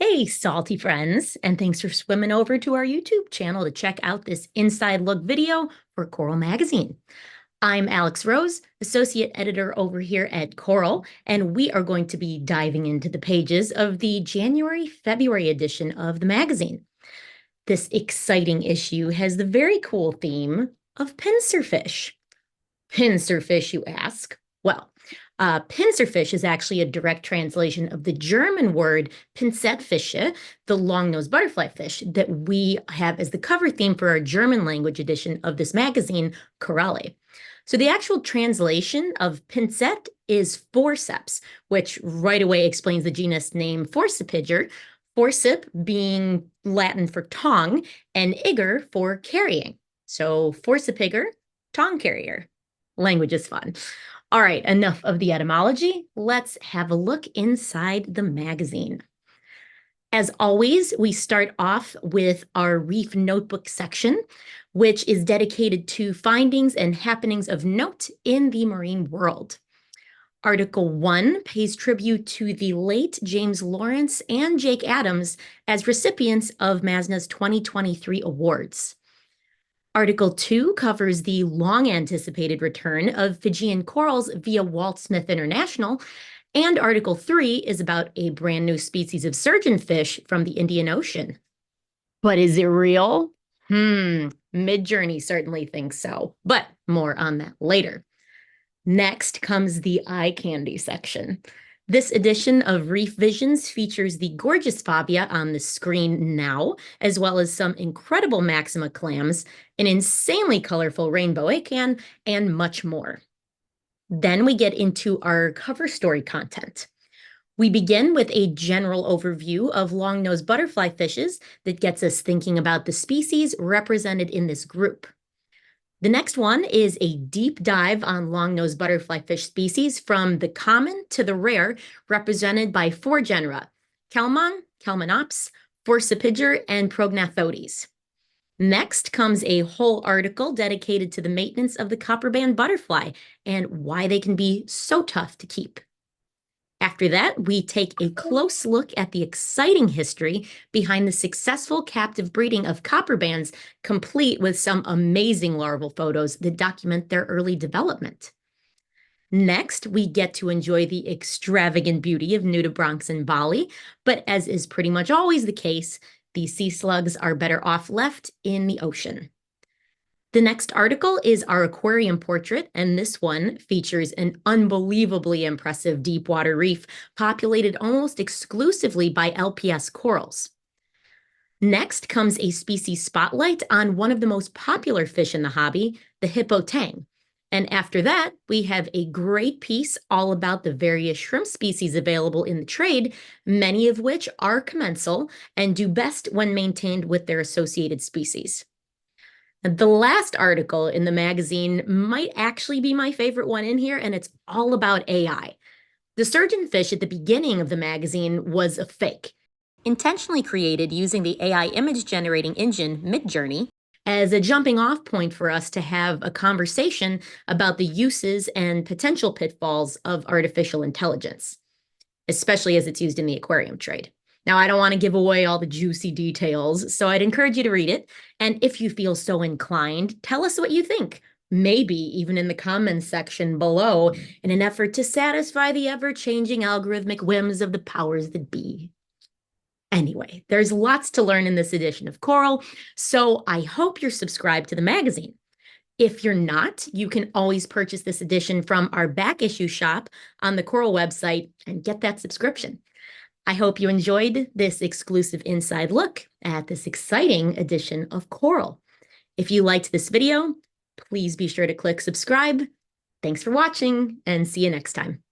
Hey, salty friends, and thanks for swimming over to our YouTube channel to check out this inside look video for Coral Magazine. I'm Alex Rose, Associate Editor over here at Coral, and we are going to be diving into the pages of the January-February edition of the magazine. This exciting issue has the very cool theme of pincerfish. Pincerfish, you ask? Well, PINCERFISH is actually a direct translation of the German word Pincettfische, the long-nosed butterflyfish that we have as the cover theme for our German language edition of this magazine, Corale. So the actual translation of pincet is forceps, which right away explains the genus name Forcipiter, forcip being Latin for tongue, and iger for carrying. So forcipiger, tongue carrier. Language is fun. All right, enough of the etymology. Let's have a look inside the magazine. As always, we start off with our REEF notebook section, which is dedicated to findings and happenings of note in the marine world. Article 1 pays tribute to the late James Lawrence and Jake Adams as recipients of MASNA's 2023 awards. Article 2 covers the long-anticipated return of Fijian corals via Walt Smith International, and Article 3 is about a brand new species of surgeonfish from the Indian Ocean. But is it real? Midjourney certainly thinks so, but more on that later. Next comes the eye candy section. This edition of Reef Visions features the gorgeous Fabia on the screen now, as well as some incredible Maxima clams, an insanely colorful rainbow acan, and much more. Then we get into our cover story content. We begin with a general overview of long-nosed butterflyfishes that gets us thinking about the species represented in this group. The next one is a deep dive on long-nosed butterflyfish species from the common to the rare, represented by 4 genera: Calmon, Calmonops, Forcipiger, and Prognathodes. Next comes a whole article dedicated to the maintenance of the Copperband butterfly and why they can be so tough to keep. After that, we take a close look at the exciting history behind the successful captive breeding of Copperbands, complete with some amazing larval photos that document their early development. Next, we get to enjoy the extravagant beauty of nudibranchs in Bali, but as is pretty much always the case, these sea slugs are better off left in the ocean. The next article is our aquarium portrait, and this one features an unbelievably impressive deepwater reef populated almost exclusively by LPS corals. Next comes a species spotlight on one of the most popular fish in the hobby, the Hippo Tang. And after that, we have a great piece all about the various shrimp species available in the trade, many of which are commensal and do best when maintained with their associated species. The last article in the magazine might actually be my favorite one in here, and it's all about AI. The surgeonfish at the beginning of the magazine was a fake, intentionally created using the AI image generating engine Midjourney as a jumping off point for us to have a conversation about the uses and potential pitfalls of artificial intelligence, especially as it's used in the aquarium trade. Now, I don't want to give away all the juicy details, so I'd encourage you to read it. And if you feel so inclined, tell us what you think, maybe even in the comments section below, in an effort to satisfy the ever-changing algorithmic whims of the powers that be. Anyway, there's lots to learn in this edition of Coral, so I hope you're subscribed to the magazine. If you're not, you can always purchase this edition from our back issue shop on the Coral website and get that subscription. I hope you enjoyed this exclusive inside look at this exciting edition of Coral. If you liked this video, please be sure to click subscribe. Thanks for watching, and see you next time.